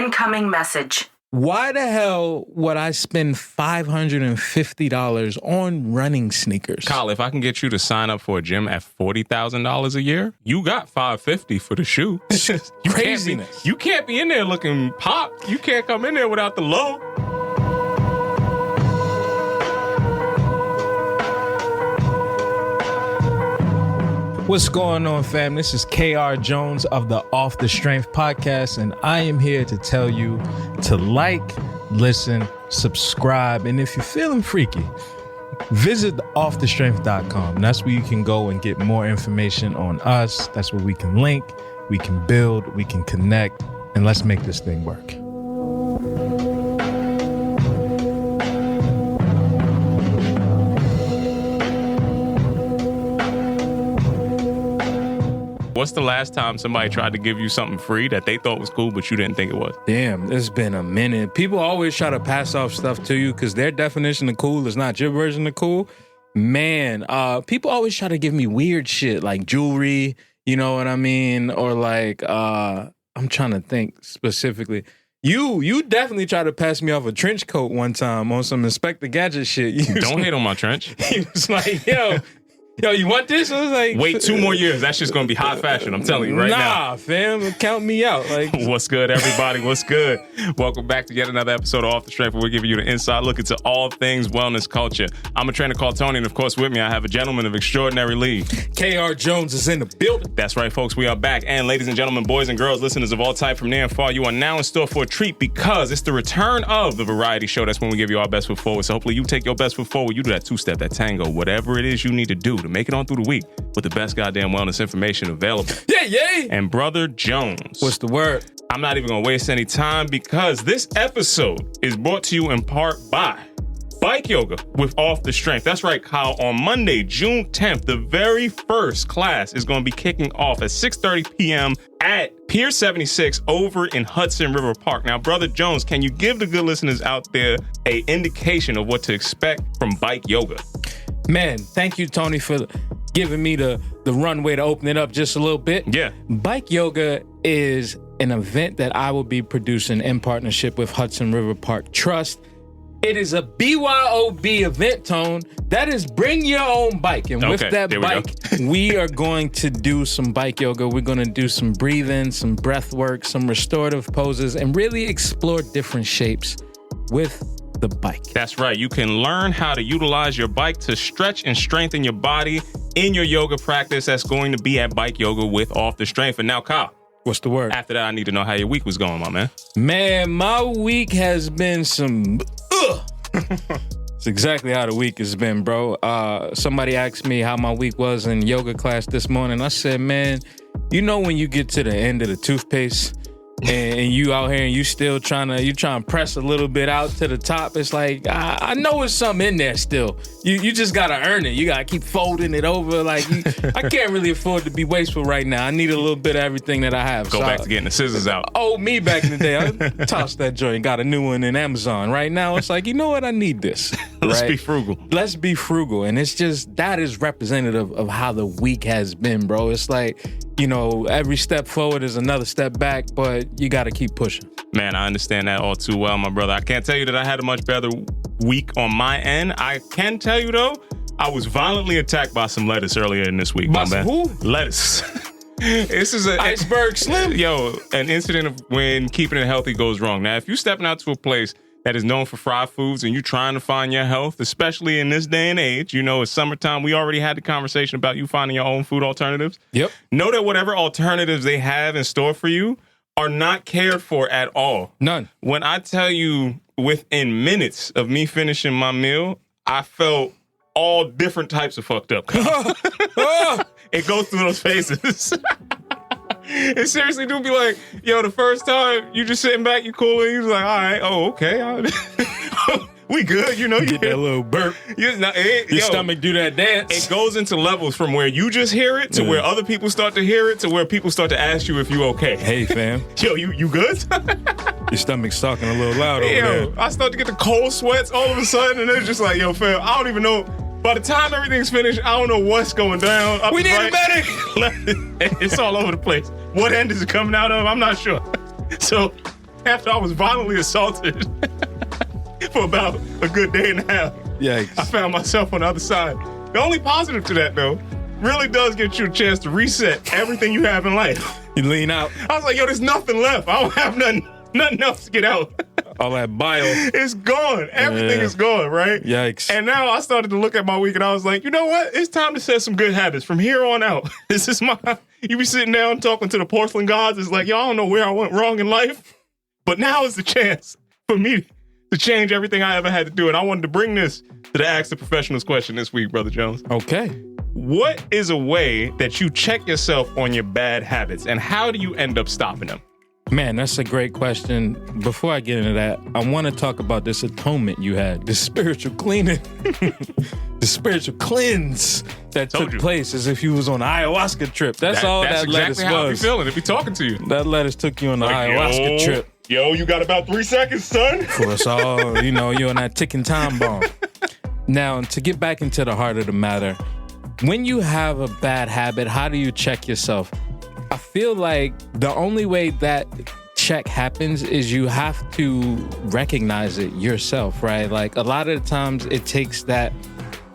Incoming message. Why the hell would I spend $550 on running sneakers? Kyle, if I can get you to sign up for a gym at $40,000 a year, you got $550 for the shoe. You Craziness. You can't be in there looking pop. You can't come in there without the low. What's going on, fam? This is KR Jones of the Off the Strength podcast, and I am here to tell you to like, listen, subscribe, and if you're feeling freaky, visit offthestrength.com. That's where you can go and get more information on us. That's where we can link, we can build, we can connect, and let's make this thing work. What's the last time somebody tried to give you something free that they thought was cool, but you didn't think it was? Damn, it's been a minute. People always try to pass off stuff to you because their definition of cool is not your version of cool. Man, people always try to give me weird shit like jewelry, you know what I mean? Or like, I'm trying to think specifically. You definitely tried to pass me off a trench coat one time on some Inspector Gadget shit. Don't hate on my trench. He was like, yo, you want this? I was like, wait 2 more years. That's just going to be high fashion. I'm telling you right now. Nah, fam, count me out. Like, what's good, everybody? What's good? Welcome back to yet another episode of Off the Strength, where we're giving you the inside look into all things wellness culture. I'm a trainer called Tony, and of course, with me, I have a gentleman of extraordinary league. KR Jones is in the building. That's right, folks. We are back. And ladies and gentlemen, boys and girls, listeners of all type from near and far, you are now in store for a treat because it's the return of the variety show. That's when we give you our best foot forward. So hopefully you take your best foot forward. You do that 2-step, that tango, whatever it is you need to do to make it on through the week with the best goddamn wellness information available. Yeah. And Brother Jones. What's the word? I'm not even going to waste any time because this episode is brought to you in part by Bike Yoga with Off the Strength. That's right, Kyle. On Monday, June 10th, the very first class is going to be kicking off at 6:30 p.m. at Pier 76 over in Hudson River Park. Now, Brother Jones, can you give the good listeners out there an indication of what to expect from Bike Yoga? Man, thank you, Tony, for giving me the runway to open it up just a little bit. Yeah. Bike Yoga is an event that I will be producing in partnership with Hudson River Park Trust. It is a BYOB event, Tone. That is bring your own bike. And with that bike, we are going to do some bike yoga. We're going to do some breathing, some breath work, some restorative poses, and really explore different shapes with the bike. That's right. You can learn how to utilize your bike to stretch and strengthen your body in your yoga practice. That's going to be at Bike Yoga with Off the Strength. And now, Kyle. What's the word? After that, I need to know how your week was going, my man. Man, my week has been some... It's exactly how the week has been, bro. Somebody asked me how my week was in yoga class this morning. I said, man, you know when you get to the end of the toothpaste and you out here and you still trying to press a little bit out to the top, it's like, I know there's something in there still. You just got to earn it. You got to keep folding it over. Like, I can't really afford to be wasteful right now. I need a little bit of everything that I have. Go back to getting the scissors out. Oh, me back in the day, I tossed that joint, got a new one in Amazon. Right now, it's like, you know what? I need this. Let's right? be frugal. Let's be frugal. And it's just, that is representative of how the week has been, bro. It's like, you know, every step forward is another step back, but you got to keep pushing. Man, I understand that all too well, my brother. I can't tell you that I had a much better week on my end. I can tell you, though, I was violently attacked by some lettuce earlier in this week, by my man. Who? Lettuce. This is an iceberg slim. An incident of when keeping it healthy goes wrong. Now, if you're stepping out to a place that is known for fried foods and you're trying to find your health, especially in this day and age, you know, it's summertime. We already had the conversation about you finding your own food alternatives. Yep. Know that whatever alternatives they have in store for you are not cared for at all. None. When I tell you within minutes of me finishing my meal, I felt all different types of fucked up. It goes through those phases. It seriously do be like, yo, the first time you just sitting back, you cool, and you like, all right, okay. We good, you know. Get that little burp. Your stomach do that dance. It goes into levels from where you just hear it to where other people start to hear it to where people start to ask you if you okay. Hey, fam. Yo, you good? Your stomach's talking a little loud over there. I start to get the cold sweats all of a sudden, and it's just like, yo, fam, I don't even know. By the time everything's finished, I don't know what's going down. We need a medic. It's all over the place. What end is it coming out of? I'm not sure. So after I was violently assaulted for about a good day and a half. Yikes. I found myself on the other side. The only positive to that, though, really does get you a chance to reset everything you have in life. You lean out. I was like, yo, there's nothing left. I don't have nothing else to get out. All that bile. It's gone. Everything is gone, right? Yikes. And now I started to look at my week and I was like, you know what? It's time to set some good habits from here on out. This is you be sitting down talking to the porcelain gods. It's like, y'all don't know where I went wrong in life. But now is the chance for me to change everything I ever had to do. And I wanted to bring this to the Ask the Professionals question this week, Brother Jones. Okay. What is a way that you check yourself on your bad habits and how do you end up stopping them? Man, that's a great question. Before I get into that, I want to talk about this atonement you had, this spiritual cleaning, the spiritual cleanse that took place as if you was on an ayahuasca trip. That's all that exactly lettuce how I be was. feeling. It be talking to you. That lettuce took you on the ayahuasca trip. Yo, you got about 3 seconds, son. For us all, you're on that ticking time bomb. Now, to get back into the heart of the matter, when you have a bad habit, how do you check yourself? I feel like the only way that check happens is you have to recognize it yourself, right? Like a lot of the times it takes that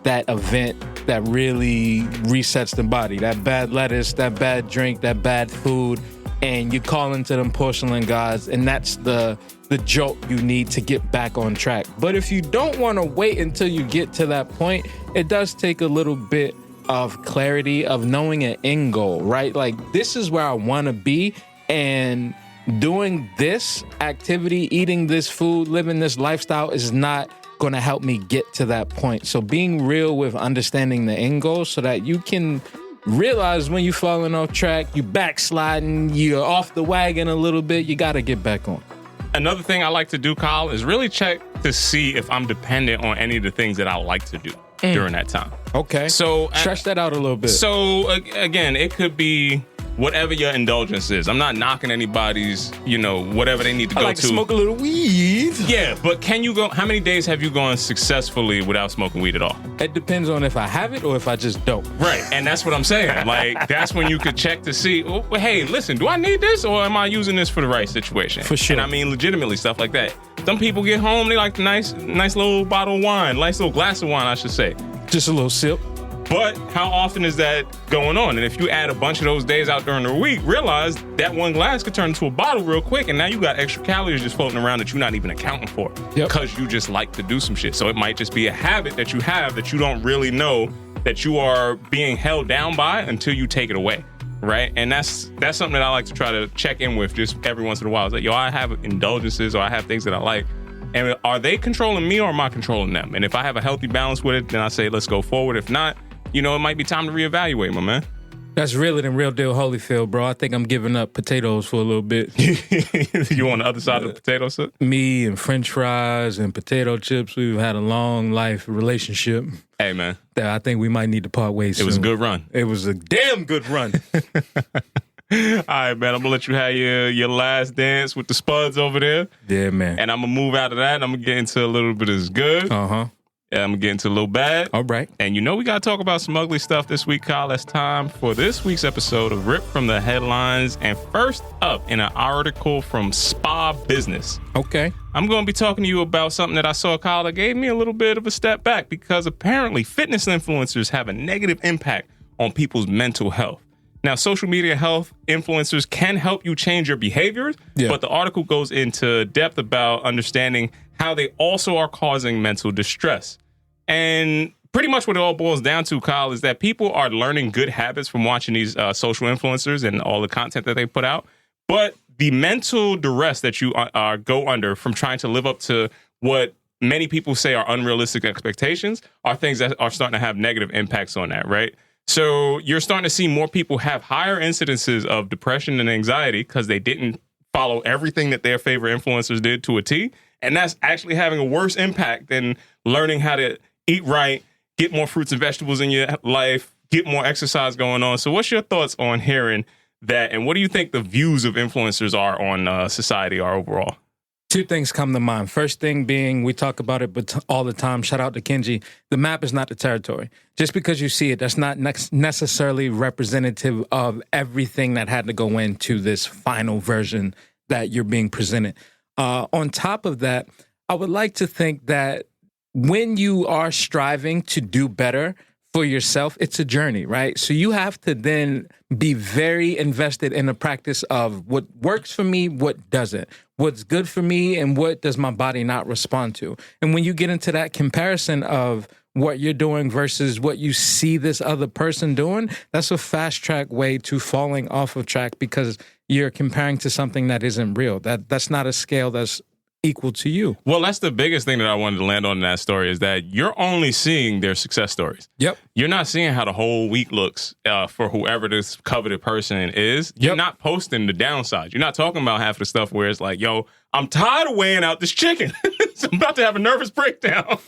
event that really resets the body, that bad lettuce, that bad drink, that bad food, and you call into them porcelain gods, and that's the jolt you need to get back on track. But if you don't want to wait until you get to that point, it does take a little bit of clarity, of knowing an end goal, right? Like, this is where I want to be, and doing this activity, eating this food, living this lifestyle is not going to help me get to that point. So being real with understanding the end goal so that you can realize when you're falling off track, you backsliding, you're off the wagon a little bit, you got to get back on. Another thing I like to do, Kyle, is really check to see if I'm dependent on any of the things that I like to do during that time. Okay. So stretch that out a little bit. So again, it could be whatever your indulgence is. I'm not knocking anybody's, whatever they need to go to. I like to smoke a little weed. Yeah, but can you go, how many days have you gone successfully without smoking weed at all? It depends on if I have it or if I just don't. Right, and that's what I'm saying. Like, that's when you could check to see, oh, hey, listen, do I need this or am I using this for the right situation? For sure. And I mean, legitimately, stuff like that. Some people get home, they like the nice little bottle of wine, nice little glass of wine, I should say. Just a little sip. But how often is that going on? And if you add a bunch of those days out during the week, realize that one glass could turn into a bottle real quick, and now you got extra calories just floating around that you're not even accounting for because you just like to do some shit. So it might just be a habit that you have that you don't really know that you are being held down by until you take it away, right? And that's something that I like to try to check in with just every once in a while. It's like, I have indulgences or I have things that I like. And are they controlling me or am I controlling them? And if I have a healthy balance with it, then I say, let's go forward. If not, it might be time to reevaluate, my man. That's realer than real deal Holyfield, bro. I think I'm giving up potatoes for a little bit. You on the other side of the potato soup? Me and French fries and potato chips, we've had a long life relationship. Hey, man. That I think we might need to part ways soon. It was a good run. It was a damn good run. All right, man. I'm going to let you have your last dance with the spuds over there. Yeah, man. And I'm going to move out of that and I'm going to get into a little bit of good. Uh-huh. I'm going to get into a little bad. All right. And we got to talk about some ugly stuff this week, Kyle. It's time for this week's episode of Rip from the Headlines. And first up, in an article from Spa Business. Okay. I'm going to be talking to you about something that I saw, Kyle, that gave me a little bit of a step back because apparently fitness influencers have a negative impact on people's mental health. Now, social media health influencers can help you change your behaviors, but the article goes into depth about understanding how they also are causing mental distress. And pretty much what it all boils down to, Kyle, is that people are learning good habits from watching these social influencers and all the content that they put out. But the mental duress that you go under from trying to live up to what many people say are unrealistic expectations are things that are starting to have negative impacts on that, right? So you're starting to see more people have higher incidences of depression and anxiety because they didn't follow everything that their favorite influencers did to a T. And that's actually having a worse impact than learning how to eat right, get more fruits and vegetables in your life, get more exercise going on. So what's your thoughts on hearing that? And what do you think the views of influencers are on society are overall? Two things come to mind. First thing being, we talk about it all the time. Shout out to Kenji. The map is not the territory. Just because you see it, that's not necessarily representative of everything that had to go into this final version that you're being presented. On top of that, I would like to think that when you are striving to do better for yourself, it's a journey, right? So you have to then be very invested in the practice of what works for me, what doesn't, what's good for me, and what does my body not respond to. And when you get into that comparison of what you're doing versus what you see this other person doing, that's a fast track way to falling off of track because you're comparing to something that isn't real. That's not a scale that's equal to you. Well, that's the biggest thing that I wanted to land on in that story is that you're only seeing their success stories. Yep. You're not seeing how the whole week looks for whoever this coveted person is. You're not posting the downsides. You're not talking about half of the stuff where it's like, yo, I'm tired of weighing out this chicken. So I'm about to have a nervous breakdown.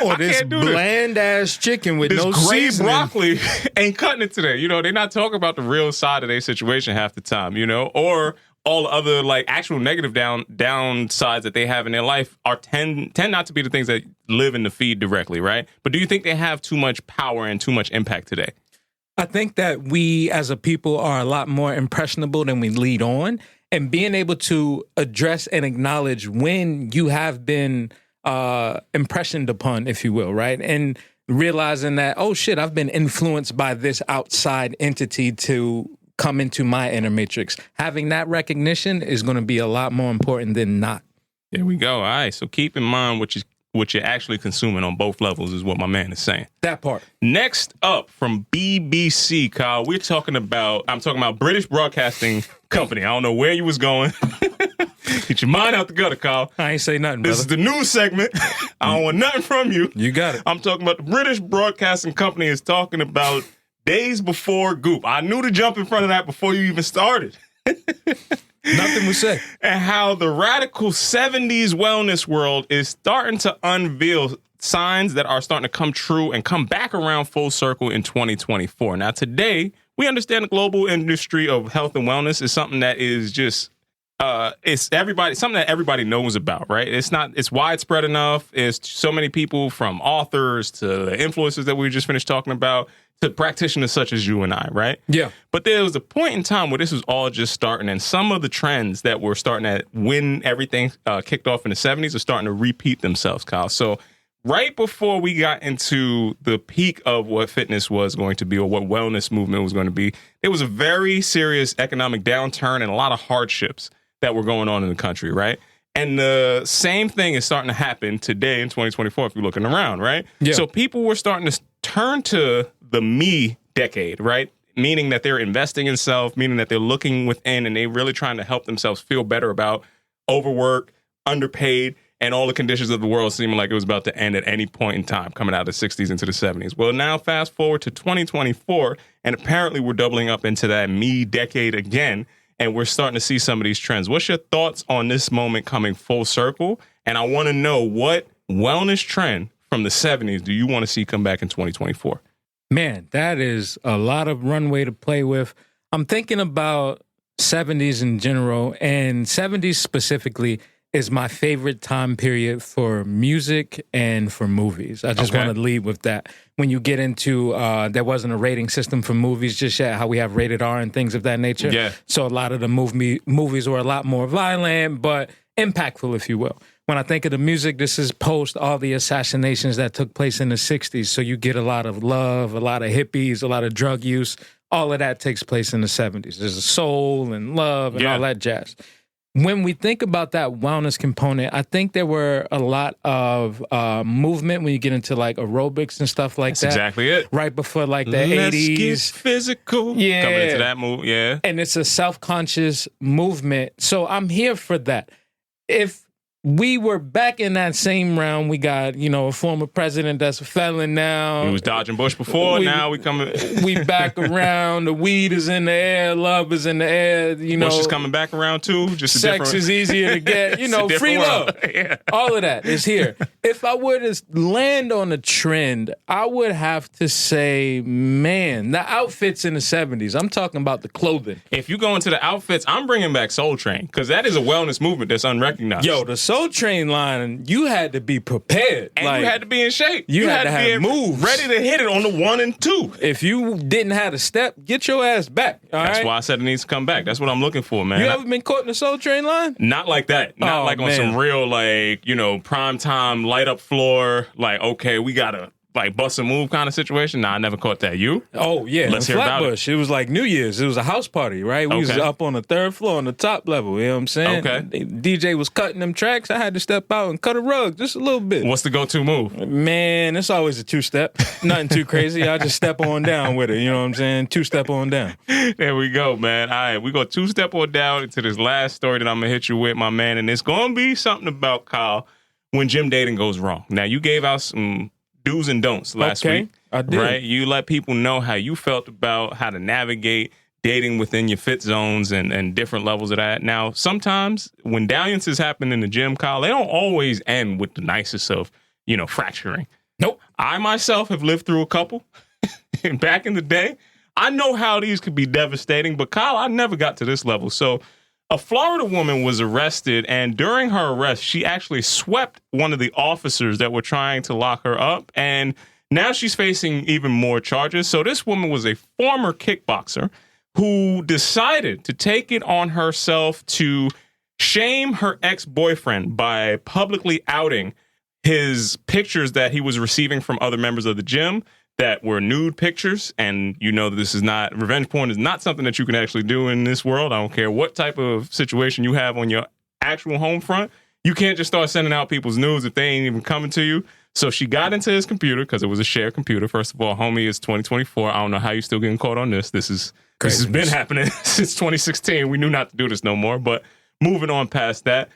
Or this bland-ass chicken with no gray seasoning. broccoli ain't cutting it today. You know, they're not talking about the real side of their situation half the time, you know, or all the other like actual negative downsides that they have in their life are tend not to be the things that live in the feed directly, right? But do you think they have too much power and too much impact today? I think that we as a people are a lot more impressionable than we lead on, and being able to address and acknowledge when you have been impressioned upon, if you will, right? And realizing that, oh shit, I've been influenced by this outside entity to come into my inner matrix. Having that recognition is going to be a lot more important than not. There we go. All right. So keep in mind what you're actually consuming on both levels is what my man is saying. That part. Next up from BBC, Kyle, I'm talking about British Broadcasting Company. I don't know where you was going. Get your mind out the gutter, Kyle. I ain't say nothing, brother. This is the news segment. I don't want nothing from you. You got it. I'm talking about the British Broadcasting Company is talking about days before Goop. I knew to jump in front of that before you even started. Nothing was said. And how the radical 70s wellness world is starting to unveil signs that are starting to come true and come back around full circle in 2024. Now, today, we understand the global industry of health and wellness is something that is just something that everybody knows about, right? It's widespread enough. It's so many people from authors to the influencers that we just finished talking about to practitioners such as you and I, right? Yeah. But there was a point in time where this was all just starting, and some of the trends that were starting at when everything kicked off in the 70s are starting to repeat themselves, Kyle. So right before we got into the peak of what fitness was going to be or what wellness movement was going to be, there was a very serious economic downturn and a lot of hardships that were going on in the country, right? And the same thing is starting to happen today in 2024 if you're looking around, right? Yeah. So people were starting to turn to the me decade, right? Meaning that they're investing in self, meaning that they're looking within and they're really trying to help themselves feel better about overwork, underpaid, and all the conditions of the world seeming like it was about to end at any point in time coming out of the 60s into the 70s. Well, now fast forward to 2024, and apparently we're doubling up into that me decade again. And we're starting to see some of these trends. What's your thoughts on this moment coming full circle? And I want to know what wellness trend from the 70s do you want to see come back in 2024? Man, that is a lot of runway to play with. I'm thinking about 70s in general, and 70s specifically is my favorite time period for music and for movies. I just want to lead with that. When you get into, there wasn't a rating system for movies just yet, how we have rated R and things of that nature. Yeah. So a lot of the movies were a lot more violent, but impactful, if you will. When I think of the music, this is post all the assassinations that took place in the 60s. So you get a lot of love, a lot of hippies, a lot of drug use. All of that takes place in the 70s. There's a soul and love and all that jazz. When we think about that wellness component, I think there were a lot of movement when you get into like aerobics and stuff like that. That's exactly it. Right before like the Let's 80s. Get physical. Yeah. Coming into that move, yeah. And it's a self-conscious movement. So I'm here for that. If we were back in that same round, we got, a former president that's a felon now. He was dodging Bush before, now we coming. We back around. The weed is in the air. Love is in the air. Bush is coming back around too. Just sex is easier to get. Free love. Yeah. All of that is here. If I were to land on a trend, I would have to say, man, the outfits in the 70s. I'm talking about the clothing. If you go into the outfits, I'm bringing back Soul Train because that is a wellness movement that's unrecognized. Yo, the Soul Train line, you had to be prepared. And you had to be in shape. You had to have moves. Ready to hit it on the 1 and 2. If you didn't have a step, get your ass back. That's why I said it needs to come back. That's what I'm looking for, man. You ever been caught in the Soul Train line? Not like that. Not on some real, prime time, light up floor, okay, we gotta bust a move kind of situation. Nah, I never caught that. You? Oh, yeah. Let's hear about it. It was like New Year's. It was a house party, right? We was up on the 3rd floor on the top level. You know what I'm saying? Okay. DJ was cutting them tracks. I had to step out and cut a rug just a little bit. What's the go-to move? Man, it's always a 2-step. Nothing too crazy. I just step on down with it. You know what I'm saying? 2-step on down. There we go, man. All right, we go 2-step on down into this last story that I'm going to hit you with, my man. And it's going to be something about, Kyle, when gym dating goes wrong. Now, you gave out some do's and don'ts last week. I did. Right? You let people know how you felt about how to navigate dating within your fit zones and different levels of that. Now, sometimes when dalliances happen in the gym, Kyle, they don't always end with the nicest of, fracturing. Nope. I myself have lived through a couple back in the day. I know how these could be devastating, but Kyle, I never got to this level. So a Florida woman was arrested, and during her arrest, she actually swept one of the officers that were trying to lock her up, and now she's facing even more charges. So this woman was a former kickboxer who decided to take it on herself to shame her ex-boyfriend by publicly outing his pictures that he was receiving from other members of the gym that were nude pictures. And you know that this is not, revenge porn is not something that you can actually do in this world. I don't care what type of situation you have on your actual home front. You can't just start sending out people's nudes if they ain't even coming to you. So she got into his computer because it was a shared computer. First of all, homie, it's 2024. I don't know how you still getting caught on this. This has been happening since 2016. We knew not to do this no more. But moving on past that,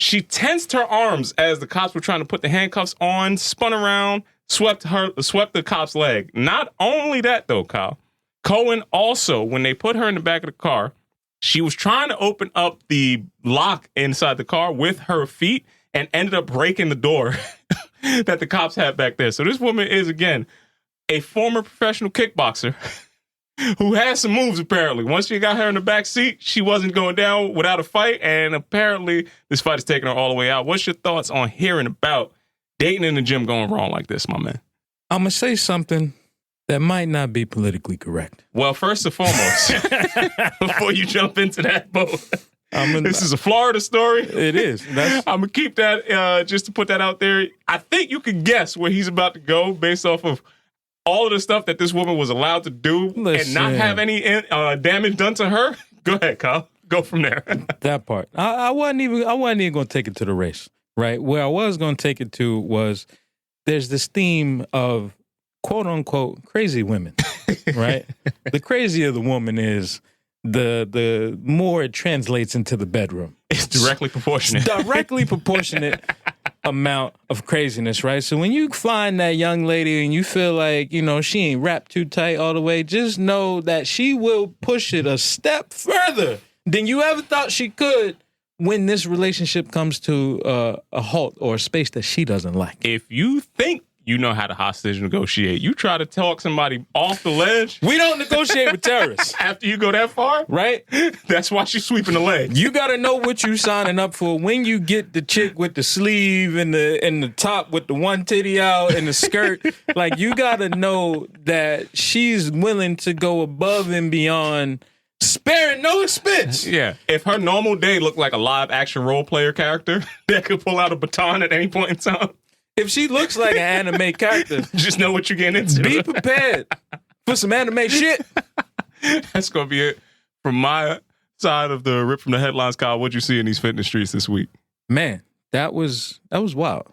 she tensed her arms as the cops were trying to put the handcuffs on, spun around, swept the cop's leg. Not only that, though, Kyle. Cohen also, when they put her in the back of the car, she was trying to open up the lock inside the car with her feet and ended up breaking the door that the cops had back there. So this woman is, again, a former professional kickboxer who has some moves, apparently. Once you got her in the back seat, she wasn't going down without a fight, and apparently this fight is taking her all the way out. What's your thoughts on hearing about dating in the gym going wrong like this, my man? I'm going to say something that might not be politically correct. Well, first and foremost, before you jump into that boat, this is a Florida story. It is. I'm going to keep that, just to put that out there. I think you can guess where he's about to go based off of all of the stuff that this woman was allowed to do and not have any damage done to her. Go ahead, Kyle. Go from there. That part. I wasn't even going to take it to the race, right? Where I was going to take it to was there's this theme of quote unquote crazy women, right? The crazier the woman is, the more it translates into the bedroom. It's directly proportionate. Directly proportionate amount of craziness, right? So when you find that young lady and you feel like, she ain't wrapped too tight all the way, just know that she will push it a step further than you ever thought she could when this relationship comes to a halt or a space that she doesn't like. If you think you know how to hostage negotiate, you try to talk somebody off the ledge. We don't negotiate with terrorists. After you go that far? Right? That's why she's sweeping the leg. You got to know what you signing up for when you get the chick with the sleeve and the top with the one titty out and the skirt. Like, you got to know that she's willing to go above and beyond, sparing no expense. Yeah. If her normal day looked like a live action role player character that could pull out a baton at any point in time, if she looks like an anime character, just know what you're getting into. Be prepared for some anime shit. That's going to be it from my side of the rip from the headlines, Kyle. What'd you see in these fitness streets this week? Man, that was wild.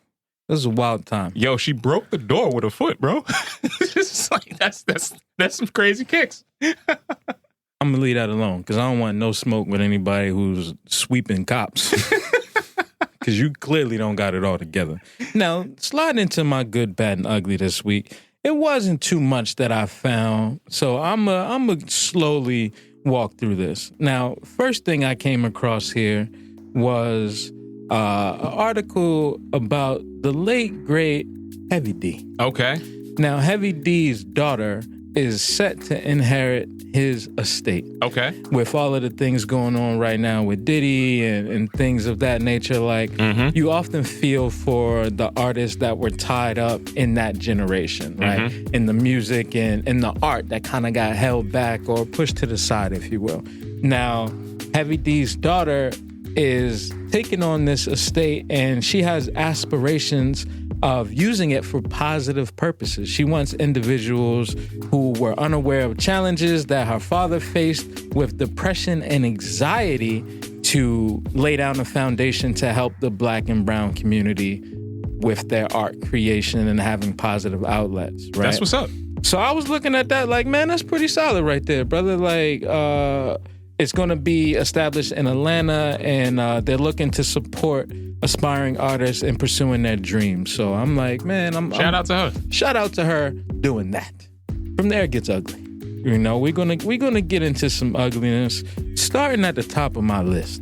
That was a wild time. Yo, she broke the door with her foot, bro. It's like, that's some crazy kicks. I'm going to leave that alone because I don't want no smoke with anybody who's sweeping cops. Because you clearly don't got it all together. Now, slide into my good, bad, and ugly this week. It wasn't too much that I found, so I'm a slowly walk through this. Now, first thing I came across here was an article about the late, great Heavy D. Okay. Now, Heavy D's daughter is set to inherit his estate. Okay. With all of the things going on right now with Diddy and things of that nature, like you often feel for the artists that were tied up in that generation, right? In the music and in the art that kind of got held back or pushed to the side, if you will. Now, Heavy D's daughter is taking on this estate and she has aspirations of using it for positive purposes. She wants individuals who were unaware of challenges that her father faced with depression and anxiety to lay down a foundation to help the Black and brown community with their art creation and having positive outlets, right? That's what's up. So I was looking at that like, man, that's pretty solid right there, brother. Like, it's going to be established in Atlanta, and they're looking to support aspiring artists in pursuing their dreams. So I'm like, man, shout out to her. Shout out to her doing that. From there, it gets ugly. You know, we're gonna get into some ugliness. Starting at the top of my list.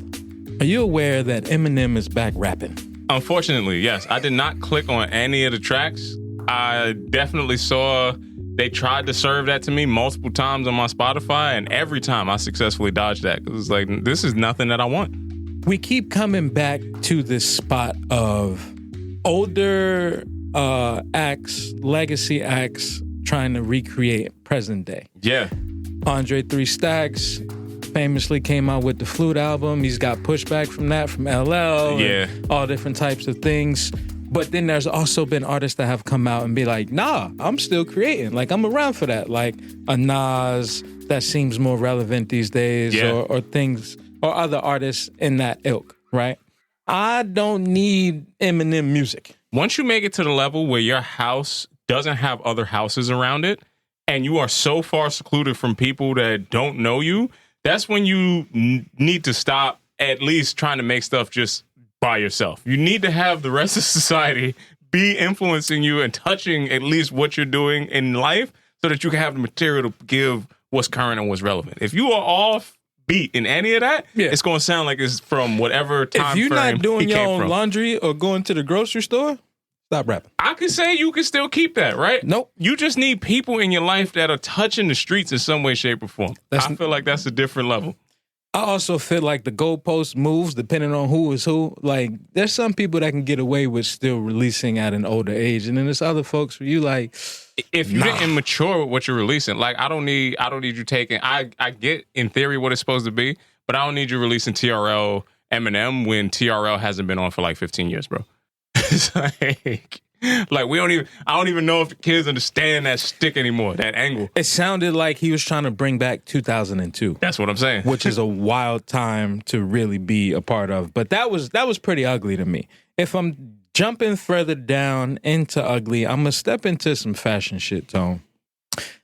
Are you aware that Eminem is back rapping? Unfortunately, yes. I did not click on any of the tracks. I definitely saw they tried to serve that to me multiple times on my Spotify, and every time I successfully dodged that. It was like, this is nothing that I want. We keep coming back to this spot of older acts, legacy acts, trying to recreate present day. Yeah. Andre 3 Stacks famously came out with the Flute album. He's got pushback from that, from LL. Yeah. All different types of things. But then there's also been artists that have come out and be like, nah, I'm still creating. Like, I'm around for that. Like a Nas that seems more relevant these days, or things, or other artists in that ilk, right? I don't need Eminem music. Once you make it to the level where your house doesn't have other houses around it, and you are so far secluded from people that don't know you, that's when you need to stop at least trying to make stuff just by yourself. You need to have the rest of society be influencing you and touching at least what you're doing in life so that you can have the material to give what's current and what's relevant. If you are off beat in any of that, it's going to sound like it's from whatever time frame. If you're not doing your own from. laundry or going to the grocery store, stop rapping. I could say you can still keep that, right? Nope. You just need people in your life that are touching the streets in some way, shape, or form. I feel like that's a different level. I also feel like the goalpost moves depending on who is who. Like, there's some people that can get away with still releasing at an older age, and then there's other folks where you like, if you didn't mature with what you're releasing, like I don't need you taking. I get in theory what it's supposed to be, but I don't need you releasing TRL Eminem when TRL hasn't been on for like 15 years, bro. It's like we don't even. I don't even know if the kids understand that stick anymore. That angle. It sounded like he was trying to bring back 2002. That's what I'm saying. Which is a wild time to really be a part of. But that was pretty ugly to me. If I'm jumping further down into ugly, I'm gonna step into some fashion shit, Tone.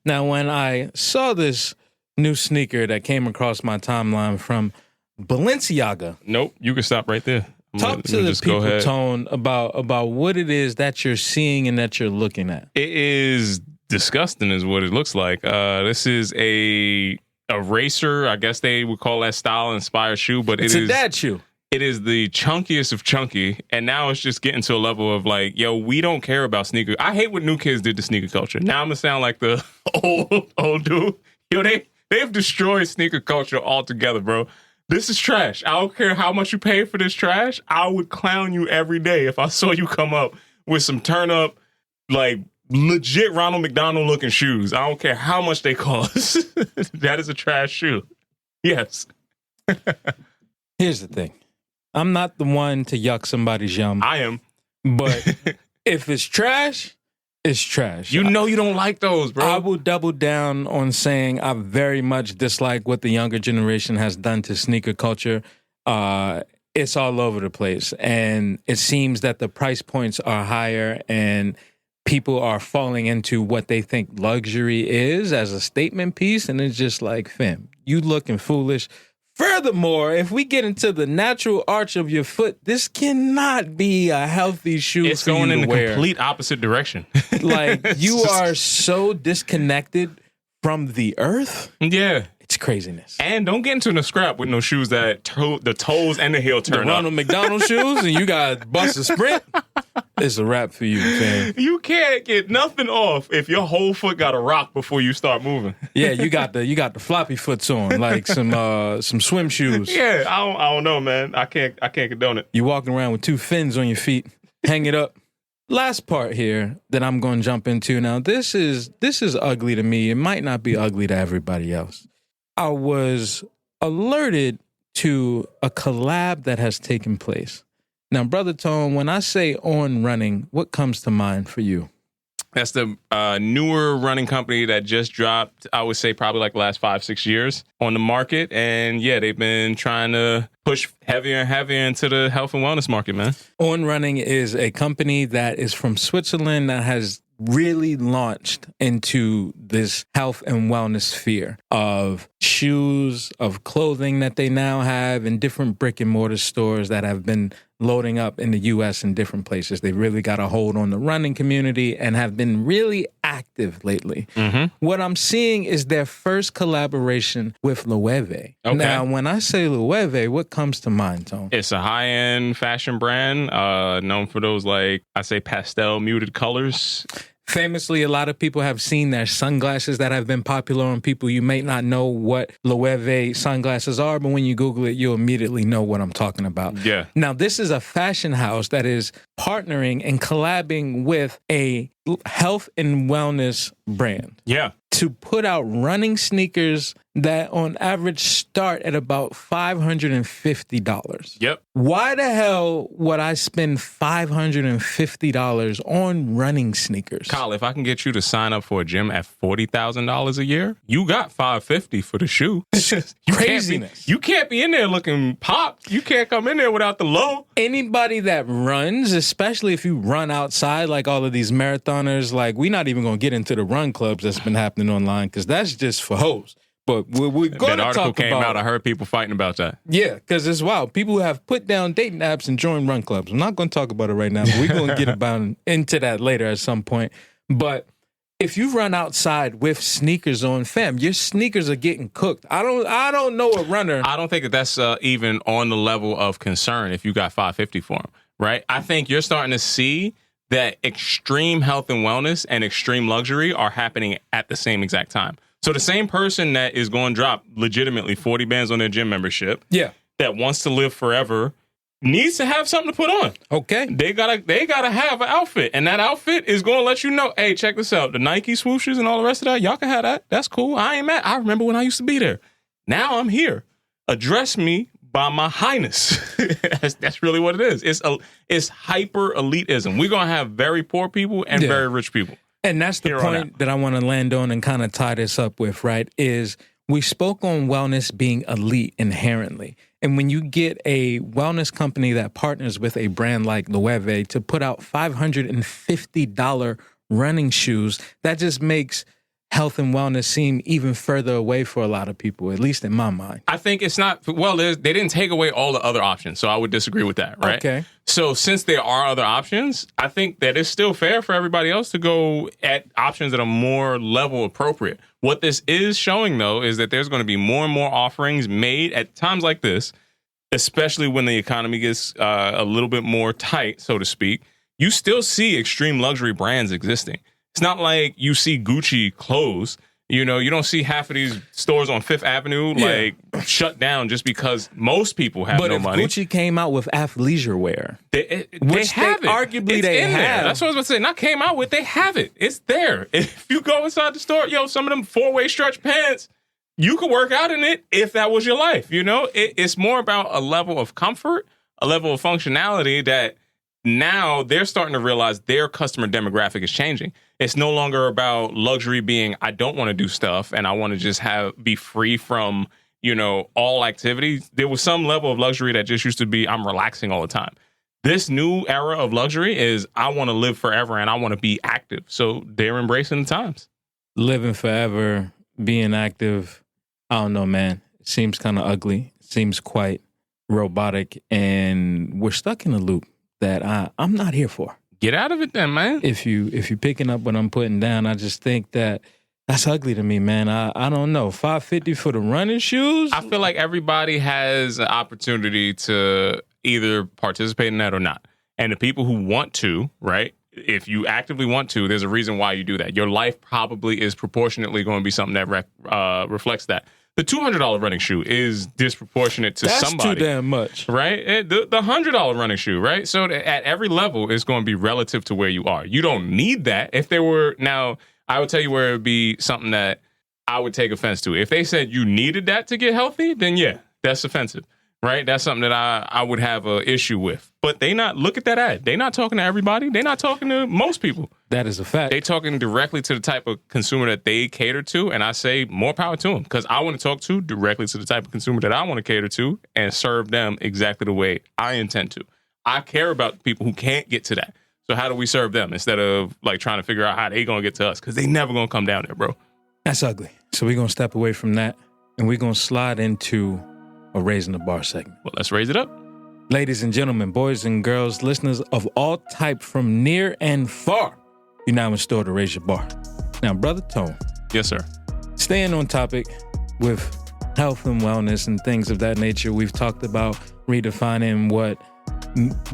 Now, when I saw this new sneaker that came across my timeline from Balenciaga. Nope, you can stop right there. Talk to the people, Tone, about what it is that you're seeing and that you're looking at. It is disgusting is what it looks like. This is a racer. I guess they would call that style-inspired shoe, but it's a dad shoe. It is the chunkiest of chunky, and now it's just getting to a level of like, yo, we don't care about sneaker. I hate what new kids did to sneaker culture. Now I'm going to sound like the old dude. Yo, they've destroyed sneaker culture altogether, bro. This is trash. I don't care how much you pay for this trash. I would clown you every day if I saw you come up with some turn up, like legit Ronald McDonald looking shoes. I don't care how much they cost. That is a trash shoe. Yes. Here's the thing. I'm not the one to yuck somebody's yum. I am. But if it's trash, it's trash. You know you don't like those, bro. I will double down on saying I very much dislike what the younger generation has done to sneaker culture. It's all over the place. And it seems that the price points are higher and people are falling into what they think luxury is as a statement piece. And it's just like, fam, you looking foolish. Furthermore, if we get into the natural arch of your foot, this cannot be a healthy shoe. It's going in the complete opposite direction. Like, you are so disconnected from the earth. Yeah. It's craziness. And don't get into a scrap with no shoes that the toes and the heel turn the up. Ronald McDonald shoes, and you got bust a sprint. It's a wrap for you, fam. You can't get nothing off if your whole foot got a rock before you start moving. Yeah, you got the floppy foots on, like some swim shoes. Yeah, I don't know, man. I can't condone it. You walking around with 2 fins on your feet. Hang it up. Last part here that I'm going to jump into. Now, this is ugly to me. It might not be ugly to everybody else. I was alerted to a collab that has taken place. Now, Brother Tone, when I say On Running, what comes to mind for you? That's the newer running company that just dropped, I would say probably like the last 5-6 years on the market. And yeah, they've been trying to push heavier and heavier into the health and wellness market, man. On Running is a company that is from Switzerland that has really launched into this health and wellness sphere of shoes, of clothing that they now have in different brick and mortar stores that have been loading up in the U.S. in different places. They really got a hold on the running community and have been really active lately. Mm-hmm. What I'm seeing is their first collaboration with Loewe. Okay. Now, when I say Loewe, what comes to mind, Tone? It's a high-end fashion brand known for those, like, I say pastel muted colors. Famously, a lot of people have seen their sunglasses that have been popular on people. You may not know what Loewe sunglasses are, but when you Google it, you'll immediately know what I'm talking about. Yeah. Now, this is a fashion house that is partnering and collabing with a health and wellness brand. Yeah. To put out running sneakers that on average start at about $550. Yep. Why the hell would I spend $550 on running sneakers? Kyle, if I can get you to sign up for a gym at $40,000 a year, you got $550 for the shoe. Craziness. You can't be in there looking popped. You can't come in there without the low. Anybody that runs, especially if you run outside like all of these marathoners, like we're not even going to get into the run clubs that's been happening online because that's just for hoes. But we're going to talk about... That article came out. I heard people fighting about that. Yeah, because it's wild. People who have put down dating apps and joined run clubs. I'm not going to talk about it right now, but we're going to get into that later at some point. But if you run outside with sneakers on, fam, your sneakers are getting cooked. I don't know a runner. I don't think that that's even on the level of concern if you got $550 for them, right? I think you're starting to see that extreme health and wellness and extreme luxury are happening at the same exact time. So the same person that is going to drop legitimately 40 bands on their gym membership, that wants to live forever, needs to have something to put on. Okay. They gotta have an outfit. And that outfit is going to let you know, hey, check this out. The Nike swooshes and all the rest of that, y'all can have that. That's cool. I ain't mad. I remember when I used to be there. Now I'm here. Address me by my highness. That's really what it is. It's hyper elitism. We're going to have very poor people and very rich people. And that's the point that I want to land on and kind of tie this up with, right, is we spoke on wellness being elite inherently. And when you get a wellness company that partners with a brand like Loewe to put out $550 running shoes, that just makes health and wellness seem even further away for a lot of people, at least in my mind. I think it's not, well, they didn't take away all the other options, so I would disagree with that, right? Okay. So since there are other options, I think that it's still fair for everybody else to go at options that are more level appropriate. What this is showing, though, is that there's going to be more and more offerings made at times like this, especially when the economy gets a little bit more tight, so to speak. You still see extreme luxury brands existing. It's not like you see Gucci close. You know, you don't see half of these stores on Fifth Avenue like shut down just because most people have no money. But if Gucci came out with athleisure wear, they have it. Arguably, it's they in have. There. That's what I was about to say. Not came out with. They have it. It's there. If you go inside the store, some of them 4-way stretch pants, you could work out in it if that was your life. You know, it's more about a level of comfort, a level of functionality that now they're starting to realize their customer demographic is changing. It's no longer about luxury being, I don't want to do stuff and I want to just be free from, all activities. There was some level of luxury that just used to be, I'm relaxing all the time. This new era of luxury is, I want to live forever and I want to be active. So they're embracing the times. Living forever, being active, I don't know, man. It seems kind of ugly. It seems quite robotic. And we're stuck in a loop that I'm not here for. Get out of it then, man. If you're picking up what I'm putting down, I just think that That's ugly to me, man. I don't know. $550 for the running shoes? I feel like everybody has an opportunity to either participate in that or not. And the people who want to, right? If you actively want to, there's a reason why you do that. Your life probably is proportionately going to be something that reflects that. The $200 running shoe is disproportionate to somebody. That's too damn much. Right? The $100 running shoe, right? So at every level, it's going to be relative to where you are. You don't need that. If there were, now, I would tell you where it would be something that I would take offense to. If they said you needed that to get healthy, then yeah, that's offensive. Right? That's something that I would have an issue with. But look at that ad. They not talking to everybody. They not talking to most people. That is a fact. They talking directly to the type of consumer that they cater to. And I say more power to them because I want to talk directly to the type of consumer that I want to cater to and serve them exactly the way I intend to. I care about people who can't get to that. So how do we serve them instead of like trying to figure out how they going to get to us? Because they never going to come down there, bro. That's ugly. So we're going to step away from that and we're going to slide into a Raising the Bar segment. Well, let's raise it up. Ladies and gentlemen, boys and girls, listeners of all type from near and far, you're now in store to raise your bar. Now, Brother Tone. Yes, sir. Staying on topic with health and wellness and things of that nature, we've talked about redefining what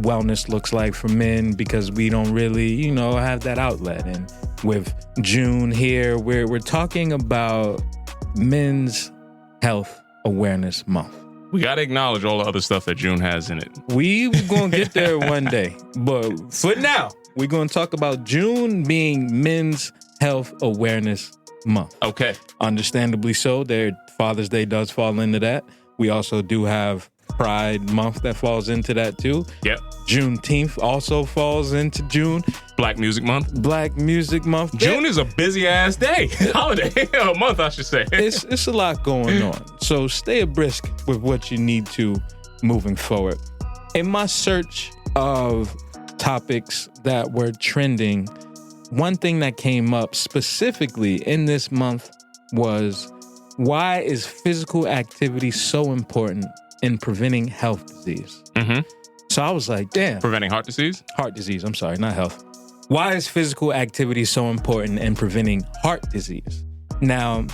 wellness looks like for men because we don't really, have that outlet. And with June here, we're talking about Men's Health Awareness Month. We got to acknowledge all the other stuff that June has in it. We going to get there one day. But for now, we're going to talk about June being Men's Health Awareness Month. Okay. Understandably so. Their Father's Day does fall into that. We also do have Pride Month that falls into that too. Yep. Juneteenth also falls into June. Black Music Month. Black Music Month. June is a busy ass day. Holiday. A month, I should say. It's a lot going on. So stay abreast with what you need to moving forward. In my search of topics that were trending, one thing that came up specifically in this month was, why is physical activity so important in preventing health disease? Mm-hmm. So I was like, damn. Preventing heart disease? Heart disease, I'm sorry, not health. Why is physical activity so important in preventing heart disease? Now,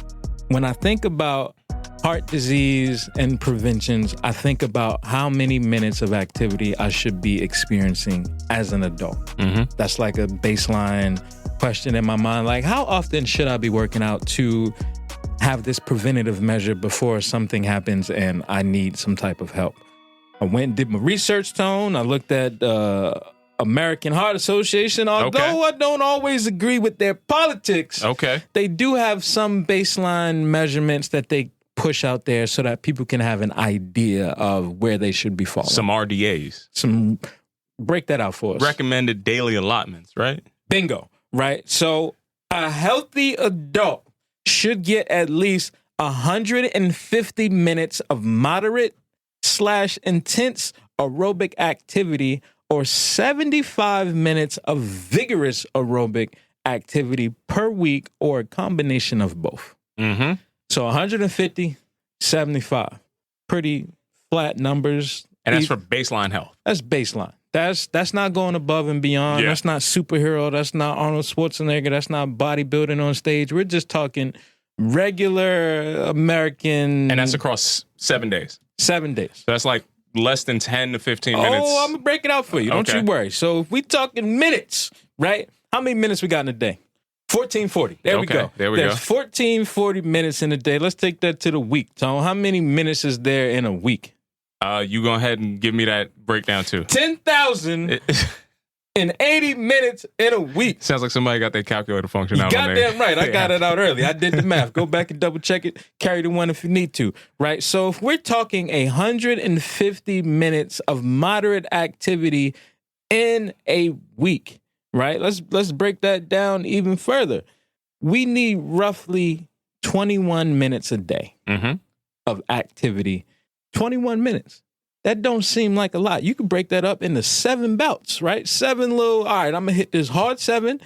when I think about heart disease and preventions, I think about how many minutes of activity I should be experiencing as an adult. Mm-hmm. That's like a baseline question in my mind. Like, how often should I be working out to have this preventative measure before something happens and I need some type of help? I went and did my research, Tone. I looked at American Heart Association. Although I don't always agree with their politics, they do have some baseline measurements that they push out there so that people can have an idea of where they should be falling. Some RDAs. Break that out for us. Recommended daily allotments, right? Bingo, right? So a healthy adult should get at least 150 minutes of moderate/intense aerobic activity or 75 minutes of vigorous aerobic activity per week or a combination of both. Mm-hmm. So 150, 75. Pretty flat numbers. And that's for baseline health. That's baseline. That's not going above and beyond. Yeah. That's not superhero. That's not Arnold Schwarzenegger. That's not bodybuilding on stage. We're just talking regular American. And that's across 7 days. 7 days. So that's like less than 10 to 15 minutes. Oh, I'm going to break it out for you. Don't you worry. So if we talking minutes, right? How many minutes we got in a day? 1440. There we go. There's 1440 minutes in a day. Let's take that to the week, Tone. How many minutes is there in a week? You go ahead and give me that breakdown too. 10,080 minutes in a week. Sounds like somebody got their calculator function out. Goddamn right. I got it out early. I did the math. Go back and double check it. Carry the one if you need to. Right. So if we're talking 150 minutes of moderate activity in a week, right? Let's break that down even further. We need roughly 21 minutes a day of activity. 21 minutes. That don't seem like a lot. You can break that up into 7 bouts, right? 7 little, all right, I'm going to hit this hard 7,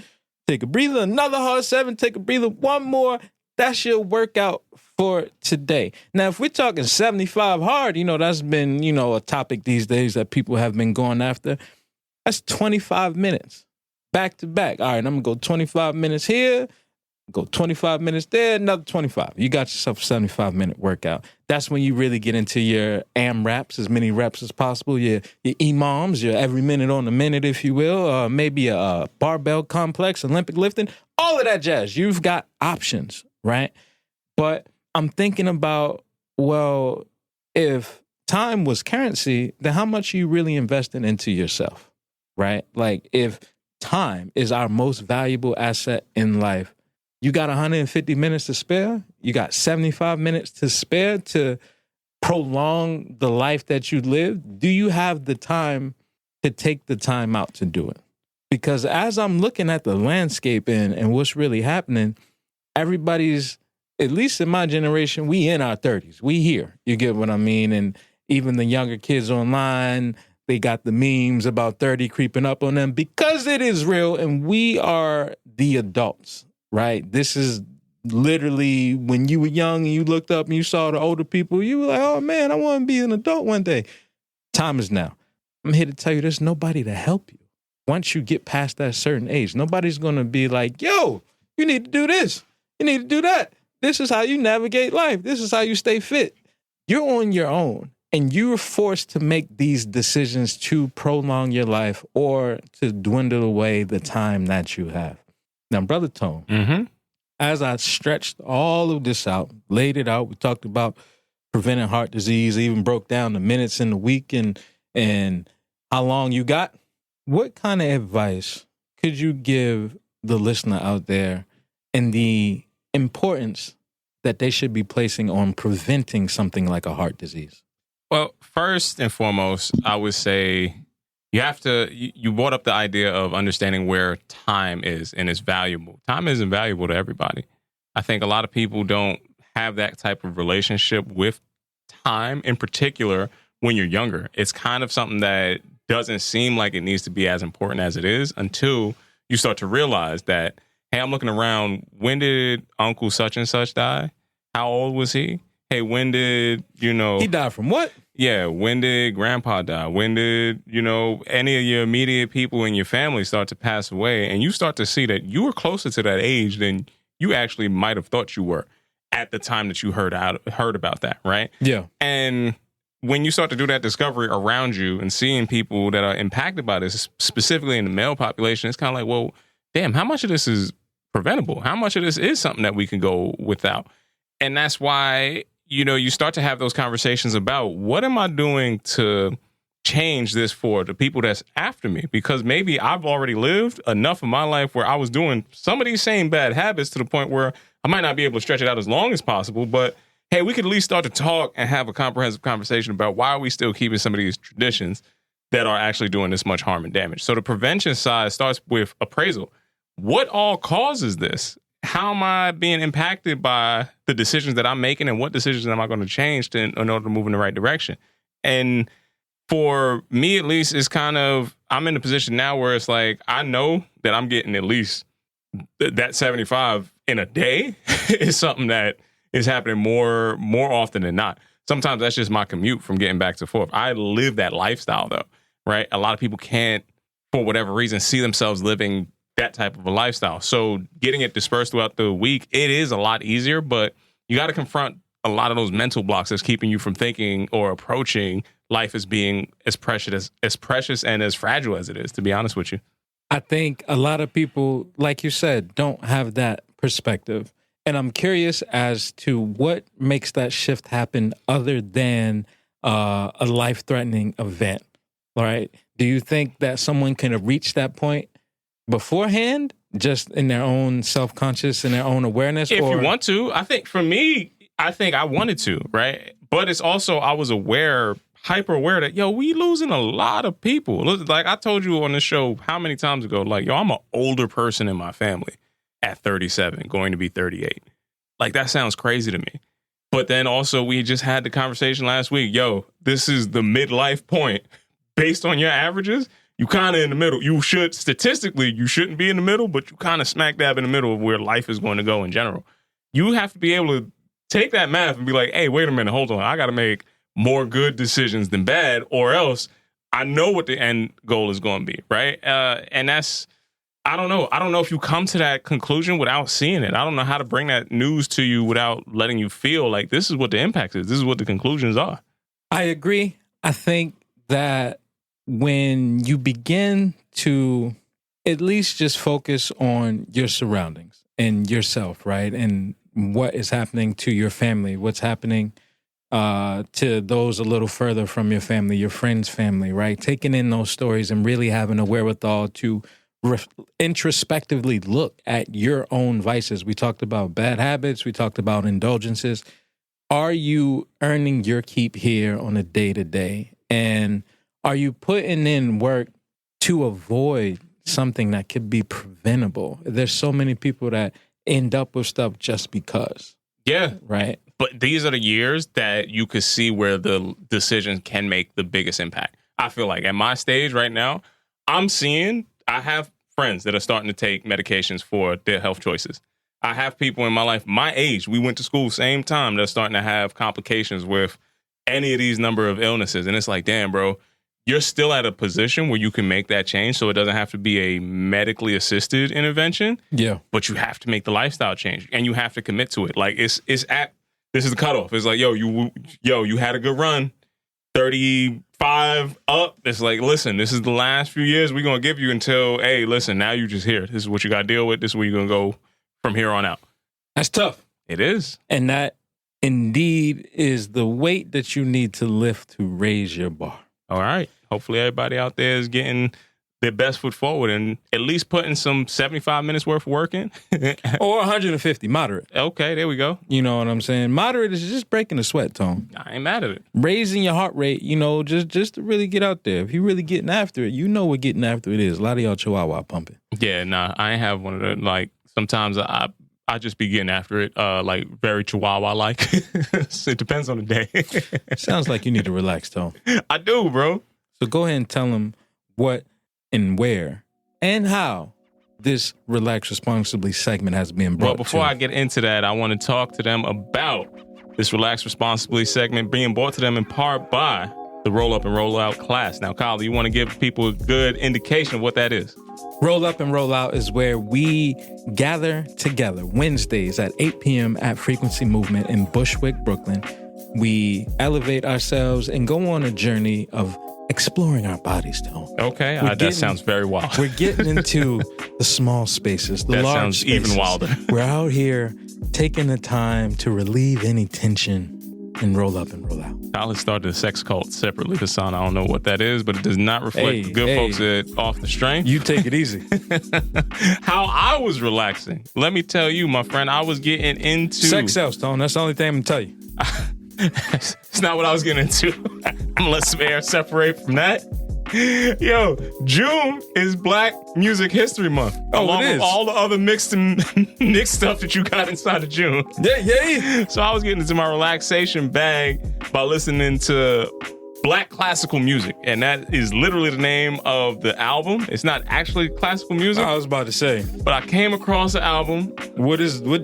take a breather, another hard 7, take a breather, one more. That's your workout for today. Now, if we're talking 75 hard, that's been, a topic these days that people have been going after. That's 25 minutes back to back. All right, I'm going to go 25 minutes here, Go 25 minutes there, another 25. You got yourself a 75-minute workout. That's when you really get into your AMRAPs, as many reps as possible, your EMOMs, your every minute on the minute, if you will, maybe a barbell complex, Olympic lifting, all of that jazz. You've got options, right? But I'm thinking about, well, if time was currency, then how much are you really investing into yourself, right? Like if time is our most valuable asset in life, you got 150 minutes to spare. You got 75 minutes to spare to prolong the life that you live. Do you have the time to take the time out to do it? Because as I'm looking at the landscape and what's really happening, everybody's, at least in my generation, we in our 30s. We here. You get what I mean? And even the younger kids online, they got the memes about 30 creeping up on them because it is real and we are the adults. Right? This is literally when you were young and you looked up and you saw the older people, you were like, oh man, I want to be an adult one day. Time is now. I'm here to tell you there's nobody to help you. Once you get past that certain age, nobody's going to be like, yo, you need to do this. You need to do that. This is how you navigate life. This is how you stay fit. You're on your own and you're forced to make these decisions to prolong your life or to dwindle away the time that you have. Now, Brother Tone, as I stretched all of this out, laid it out, we talked about preventing heart disease, even broke down the minutes in the week and how long you got. What kind of advice could you give the listener out there and the importance that they should be placing on preventing something like a heart disease? Well, first and foremost, I would say you brought up the idea of understanding where time is and it's valuable. Time isn't valuable to everybody. I think a lot of people don't have that type of relationship with time, in particular when you're younger. It's kind of something that doesn't seem like it needs to be as important as it is until you start to realize that, hey, I'm looking around. When did Uncle such and such die? How old was he? Hey, when did, He died from what? Yeah, when did Grandpa die? When did, any of your immediate people in your family start to pass away? And you start to see that you were closer to that age than you actually might have thought you were at the time that you heard about that, right? Yeah. And when you start to do that discovery around you and seeing people that are impacted by this, specifically in the male population, it's kind of like, well, damn, how much of this is preventable? How much of this is something that we can go without? And that's why, you start to have those conversations about what am I doing to change this for the people that's after me? Because maybe I've already lived enough of my life where I was doing some of these same bad habits to the point where I might not be able to stretch it out as long as possible, but hey, we could at least start to talk and have a comprehensive conversation about why are we still keeping some of these traditions that are actually doing this much harm and damage. So the prevention side starts with appraisal. What all causes this? How am I being impacted by the decisions that I'm making, and what decisions am I going to change in order to move in the right direction? And for me, at least, it's kind of, I'm in a position now where it's like, I know that I'm getting at least that 75 in a day is something that is happening more often than not. Sometimes that's just my commute from getting back and forth. I live that lifestyle though, right? A lot of people can't, for whatever reason, see themselves living that type of a lifestyle. So getting it dispersed throughout the week, it is a lot easier, but you got to confront a lot of those mental blocks that's keeping you from thinking or approaching life as being as precious and as fragile as it is, to be honest with you. I think a lot of people, like you said, don't have that perspective. And I'm curious as to what makes that shift happen other than a life-threatening event, right? Do you think that someone can have reached that point beforehand, just in their own self-conscious and their own awareness? If you want to. I think for me, I wanted to, right? But it's also, I was hyper aware that, we losing a lot of people. Like I told you on the show how many times ago, like, I'm an older person in my family at 37, going to be 38. Like, that sounds crazy to me. But then also, we just had the conversation last week. This is the midlife point. Based on your averages, you kind of in the middle. You shouldn't be in the middle, but you kind of smack dab in the middle of where life is going to go in general. You have to be able to take that math and be like, hey, wait a minute, hold on. I got to make more good decisions than bad, or else I know what the end goal is going to be, right? And that's I don't know. I don't know if you come to that conclusion without seeing it. I don't know how to bring that news to you without letting you feel like this is what the impact is. This is what the conclusions are. I agree. I think that when you begin to at least just focus on your surroundings and yourself, right? And what is happening to your family, what's happening to those a little further from your family, your friends' family, right? Taking in those stories and really having a wherewithal to introspectively look at your own vices. We talked about bad habits. We talked about indulgences. Are you earning your keep here on a day-to-day? And are you putting in work to avoid something that could be preventable? There's so many people that end up with stuff just because. Yeah. Right. But these are the years that you could see where the decisions can make the biggest impact. I feel like at my stage right now, I have friends that are starting to take medications for their health choices. I have people in my life, my age, we went to school same time, that are starting to have complications with any of these number of illnesses. And it's like, damn, bro, you're still at a position where you can make that change. So it doesn't have to be a medically assisted intervention. Yeah. But you have to make the lifestyle change and you have to commit to it. Like this is the cutoff. It's like, you had a good run. 35 up. It's like, listen, this is the last few years we're going to give you until, hey, listen, now you just here. This is what you got to deal with. This is where you're going to go from here on out. That's tough. It is. And that indeed is the weight that you need to lift to raise your bar. All right. Hopefully everybody out there is getting their best foot forward and at least putting some 75 minutes worth of work in. Or 150, moderate. Okay, there we go. You know what I'm saying? Moderate is just breaking the sweat, Tone. I ain't mad at it. Raising your heart rate, just to really get out there. If you're really getting after it, you know what getting after it is. A lot of y'all chihuahua pumping. Yeah, nah, I ain't have one of them. Like, sometimes I just be getting after it, like very chihuahua-like. It depends on the day. Sounds like you need to relax, Tone. I do, bro. So go ahead and tell them what and where and how this Relax Responsibly segment has been brought. Well, before I get into that, I want to talk to them about this Relax Responsibly segment being brought to them in part by the Roll Up and Roll Out class. Now, Kyle, you want to give people a good indication of what that is? Roll Up and Roll Out is where we gather together Wednesdays at 8 p.m. at Frequency Movement in Bushwick, Brooklyn. We elevate ourselves and go on a journey of exploring our bodies, Tone. Okay, that sounds very wild. We're getting into the small spaces, the large sounds spaces. Even wilder. We're out here taking the time to relieve any tension and roll up and roll out. Kyle has started a sex cult separately, Hassan. I don't know what that is, but it does not reflect the good folks at Off the Strength. You take it easy. How I was relaxing. Let me tell you, my friend, I was getting into... Sex sells, Tone. That's the only thing I'm going to tell you. It's not what I was getting into. I'm gonna let some air separate from that. Yo, June is Black Music History Month. Along with all the other mixed stuff that you got inside of June. Yeah. So I was getting into my relaxation bag by listening to Black classical music, and that is literally the name of the album. It's not actually classical music. I was about to say, but I came across the album. What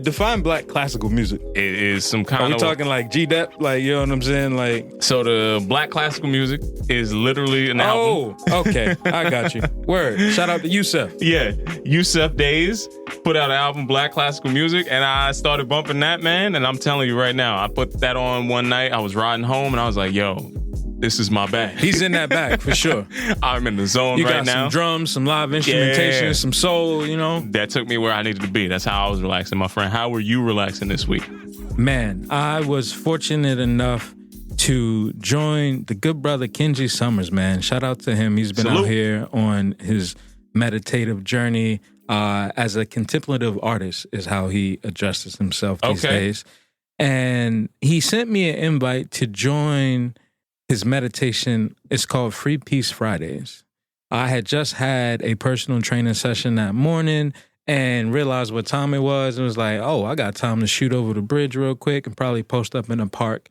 define Black classical music? It is some kind of. Are we talking like G-Dep? Like, you know what I'm saying? Like, so the Black classical music is literally an album. Oh, okay, I got you. Word. Shout out to Yusef. Yeah, Yusef Days put out an album, Black classical music, and I started bumping that, man. And I'm telling you right now, I put that on one night. I was riding home, and I was like, yo. This is my bag. He's in that bag for sure. I'm in the zone right now. You got some drums, some live instrumentation, some soul, That took me where I needed to be. That's how I was relaxing, my friend. How were you relaxing this week? Man, I was fortunate enough to join the good brother Kenji Summers, man. Shout out to him. He's been out here on his meditative journey as a contemplative artist is how he addresses himself these days. And he sent me an invite to join his meditation. Is called Free Peace Fridays. I had just had a personal training session that morning and realized what time it was and was like, oh, I got time to shoot over the bridge real quick and probably post up in a park.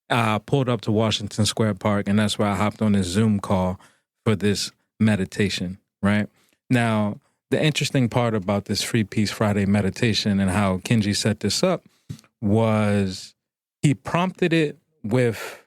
I pulled up to Washington Square Park, and that's where I hopped on this Zoom call for this meditation, right? Now, the interesting part about this Free Peace Friday meditation and how Kenji set this up was he prompted it with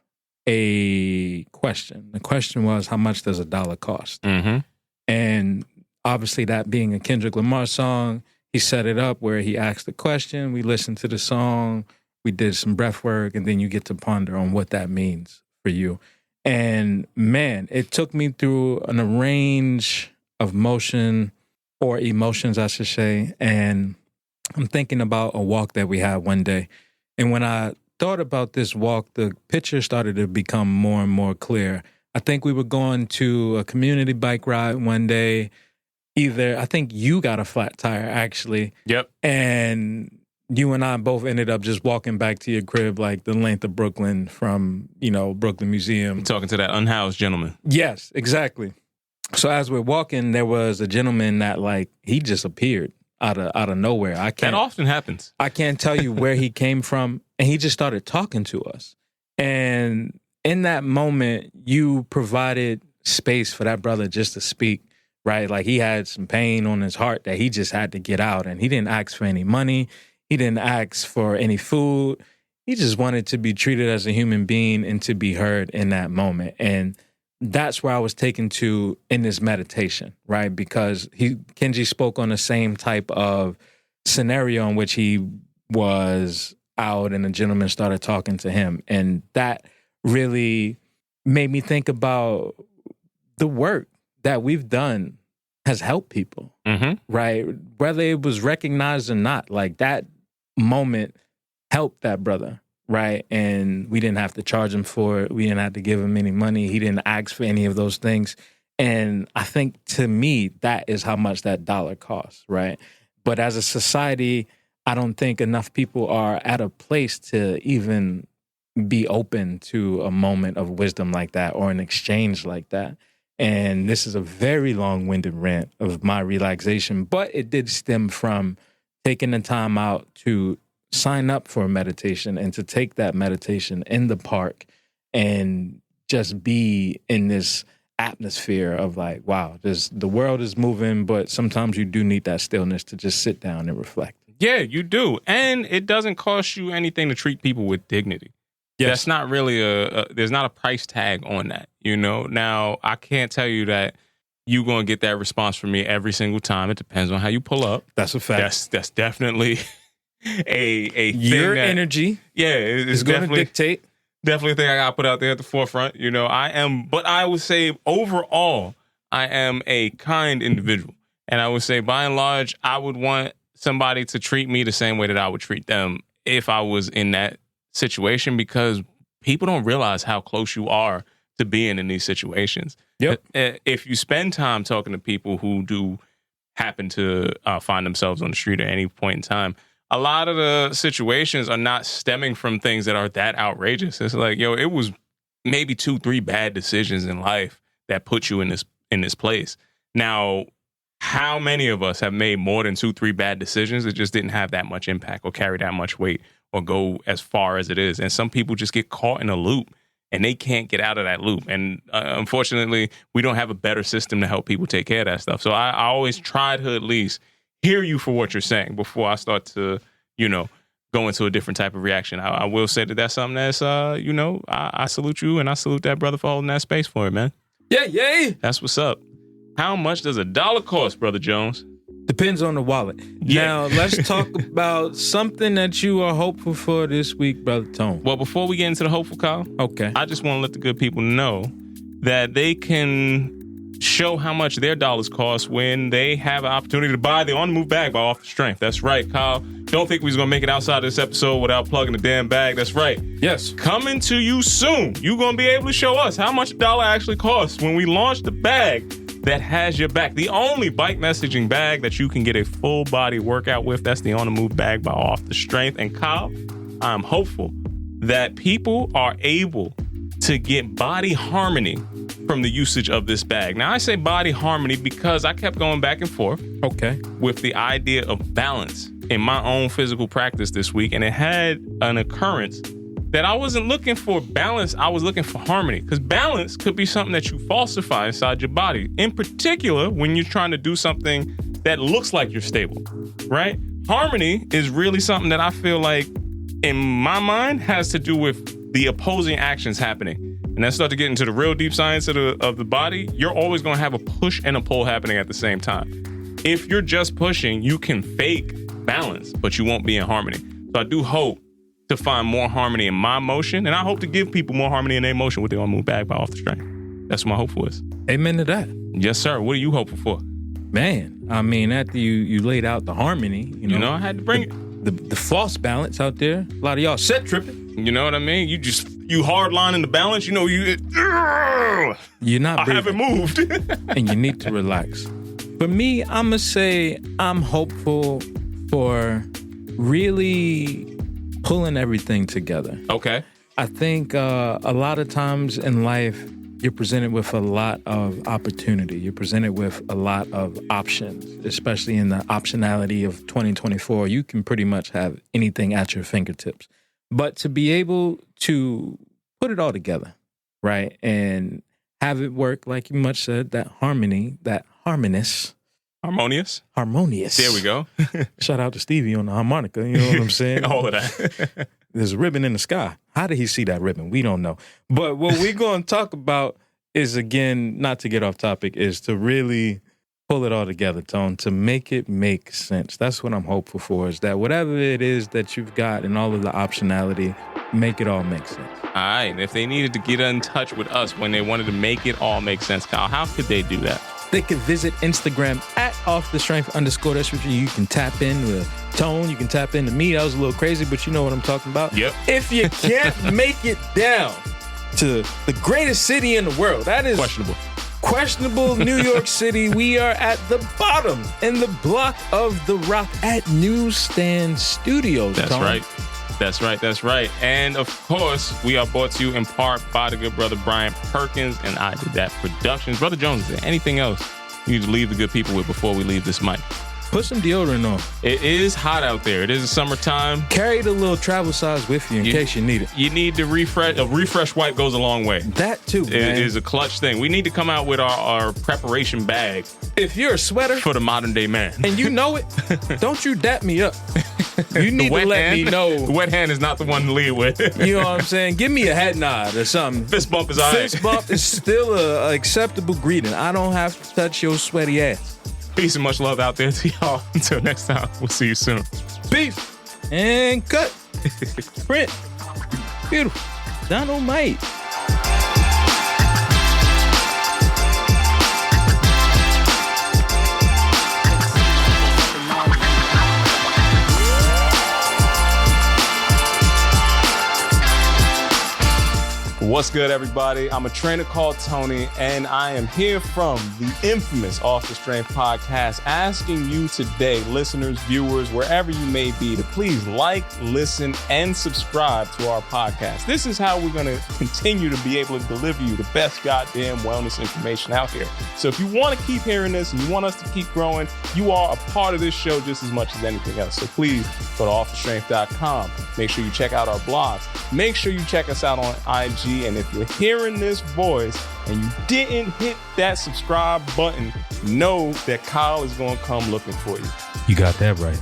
a question. The question was, how much does $1 cost? Mm-hmm. And obviously that being a Kendrick Lamar song, he set it up where he asked the question, we listened to the song, we did some breath work, and then you get to ponder on what that means for you. And man, it took me through a range of emotions, I should say. And I'm thinking about a walk that we had one day. And when I thought about this walk, the picture started to become more and more clear. I think we were going to a community bike ride one day. I think you got a flat tire, actually. Yep. And you and I both ended up just walking back to your crib like the length of Brooklyn from, Brooklyn Museum. You're talking to that unhoused gentleman. Yes, exactly. So as we're walking, there was a gentleman that he just appeared out of nowhere. That often happens. I can't tell you where he came from, and he just started talking to us. And in that moment, you provided space for that brother just to speak, right? Like he had some pain on his heart that he just had to get out, and he didn't ask for any money. He didn't ask for any food. He just wanted to be treated as a human being and to be heard in that moment. And that's where I was taken to in this meditation, right? Because Kenji spoke on the same type of scenario in which he was out and a gentleman started talking to him. And that really made me think about the work that we've done has helped people, right? Whether it was recognized or not, like that moment helped that brother, right? And we didn't have to charge him for it. We didn't have to give him any money. He didn't ask for any of those things. And I think to me, that is how much that dollar costs, right? But as a society, I don't think enough people are at a place to even be open to a moment of wisdom like that or an exchange like that. And this is a very long-winded rant of my relaxation, but it did stem from taking the time out to sign up for a meditation and to take that meditation in the park and just be in this atmosphere of like, wow, the world is moving, but sometimes you do need that stillness to just sit down and reflect. Yeah, you do. And it doesn't cost you anything to treat people with dignity. Yes. That's not really there's not a price tag on that, Now, I can't tell you that you're going to get that response from me every single time. It depends on how you pull up. That's a fact. That's definitely a thing your energy. Yeah, it's going to dictate. Definitely a thing I got to put out there at the forefront. But I would say overall, I am a kind individual. And I would say by and large, I would want somebody to treat me the same way that I would treat them if I was in that situation, because people don't realize how close you are to being in these situations. Yep. If you spend time talking to people who do happen to find themselves on the street at any point in time, a lot of the situations are not stemming from things that are that outrageous. It's like, it was maybe 2-3 bad decisions in life that put you in this place. Now, how many of us have made more than 2-3 bad decisions that just didn't have that much impact or carry that much weight or go as far as it is? And some people just get caught in a loop and they can't get out of that loop. And unfortunately, we don't have a better system to help people take care of that stuff. So I always try to at least hear you for what you're saying before I start to, go into a different type of reaction. I will say that that's something that's, I salute you and I salute that brother for holding that space for it, man. Yeah, yay. That's what's up. How much does $1 cost, Brother Jones? Depends on the wallet. Yeah. Now, let's talk about something that you are hopeful for this week, Brother Tone. Well, before we get into the hopeful, Kyle, okay, I just want to let the good people know that they can show how much their dollars cost when they have an opportunity to buy the On The Move bag by Off The Strength. That's right, Kyle. Don't think we was going to make it outside of this episode without plugging the damn bag. That's right. Yes. Coming to you soon. You're going to be able to show us how much $1 actually costs when we launch the bag that has your back. The only bike messaging bag that you can get a full body workout with. That's the On The Move bag by Off The Strength. And Kyle, I'm hopeful that people are able to get body harmony from the usage of this bag. Now, I say body harmony because I kept going back and forth with the idea of balance in my own physical practice this week. And it had an occurrence that I wasn't looking for balance. I was looking for harmony, because balance could be something that you falsify inside your body. In particular, when you're trying to do something that looks like you're stable, right? Harmony is really something that I feel like in my mind has to do with the opposing actions happening. and then start to get into the real deep science of the body, you're always going to have a push and a pull happening at the same time. If you're just pushing, you can fake balance, but you won't be in harmony. So I do hope to find more harmony in my motion, and I hope to give people more harmony in their motion when they want to move back by off the strength. That's what my hope for is. Amen to that. Yes, sir. What are you hoping for? Man, I mean, after you laid out the harmony, you know I had to bring it. The false balance out there. A lot of y'all set tripping. You know what I mean? You hard lining the balance. You know, you're not I haven't moved. and you need to relax. For me, I'm going to say I'm hopeful for really pulling everything together. Okay. I think a lot of times in life, you're presented with a lot of opportunity. You're presented with a lot of options, especially in the optionality of 2024. You can pretty much have anything at your fingertips. But to be able to put it all together, right, and have it work, like you much said, that harmony, that harmonious. There we go. Shout out to Stevie on the harmonica, you know what I'm saying? All of that. There's a ribbon in the sky. How did he see that ribbon? We don't know. But what we're going to talk about is, again, not to get off topic, is to really pull it all together, Tone, to make it make sense. That's what I'm hopeful for, is that whatever it is that you've got and all of the optionality, make it all make sense. All right. If they needed to get in touch with us when they wanted to make it all make sense, Kyle, how could they do that? They could visit Instagram at @offthestrength_. That's where you can tap in with Tone. You can tap into me. That was a little crazy, but you know what I'm talking about. Yep. If you can't make it down to the greatest city in the world, that is questionable New York City. We are at the bottom in the block of the rock at Newsstand Studios. That's Tone. right. That's right. And of course, we are brought to you in part by the good brother Brian Perkins and I Did That Productions. Brother Jones, is there anything else you need to leave the good people with before we leave this mic? Put some deodorant on. It is hot out there. It is summertime. Carry the little travel size with you in case you need it. You need to refresh. A refresh wipe goes a long way. That too, man. It is a clutch thing. We need to come out with our preparation bag. If you're a sweater for the modern day man, and you know it, don't you dap me up. You need to let me know. The wet hand is not the one to lead with. You know what I'm saying? Give me a head nod or something. Fist bump is all right. Fist bump is still an acceptable greeting. I don't have to touch your sweaty ass. Peace and much love out there to y'all. Until next time, we'll see you soon. Peace. And cut. Print. Beautiful. Dynamite. What's good, everybody? I'm a trainer called Tony, and I am here from the infamous Off the Strength podcast, asking you today, listeners, viewers, wherever you may be, to please like, listen, and subscribe to our podcast. This is how we're going to continue to be able to deliver you the best goddamn wellness information out here. So if you want to keep hearing this and you want us to keep growing, you are a part of this show just as much as anything else. So please go to offthestrength.com. Make sure you check out our blogs. Make sure you check us out on IG. And if you're hearing this voice and you didn't hit that subscribe button, know that Kyle is going to come looking for you. You got that right.